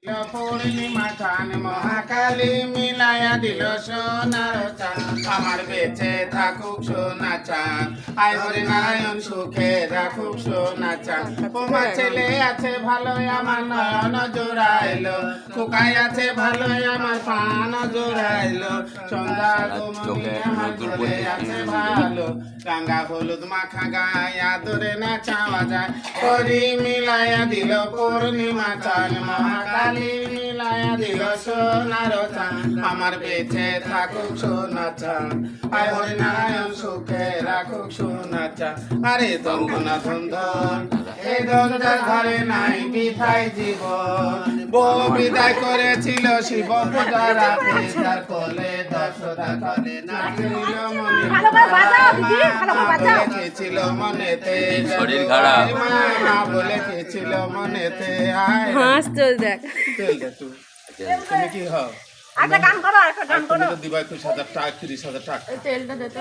পূর্ণিমা চান মহাকালী মিলাইয়া দিল সোনার চান আমার বেঁচে থাকুক সোনা চান আয় হরি নারায়ণ সুখে রাখুক সোনা চান তোমার ছেলে আছে ভালোই আমার নয়ন জোড়াইলো কুকাই আছে ভালোই আমার পান জোড়াইলো সন্ধ্যা গোমনি আমার ঘরে আছে ভালো রাঙ্গা হলুদ মাখা গায়ে আদরে না চাওয়া যায় হরি মিলাইয়া দিল পূর্ণিমা চান মহাকালী মিলাইয়া দিল সোনার চান আমার বেঁচে থাকুক সোনা চান আয় হরি নারায়ণ সুখে রাখুক সোনা চান আরে ধন্দনা ধন্দন এই ধন্দার ঘরে নাই বিধায় জীবন বউ বিদায় করেছিল শিব পূজা রাতে তার কোলে দশদা করে নাচিল মনে বলেছিল মনেতে শরীর খারাপ মা বলেছিল মনেতে আয় হাস চল দেখ তেল দে তুমি কি হও একটা গান করো একটা গান করো দিবা 21,000 টাকা 30,000 টাকা তেলটা দে তো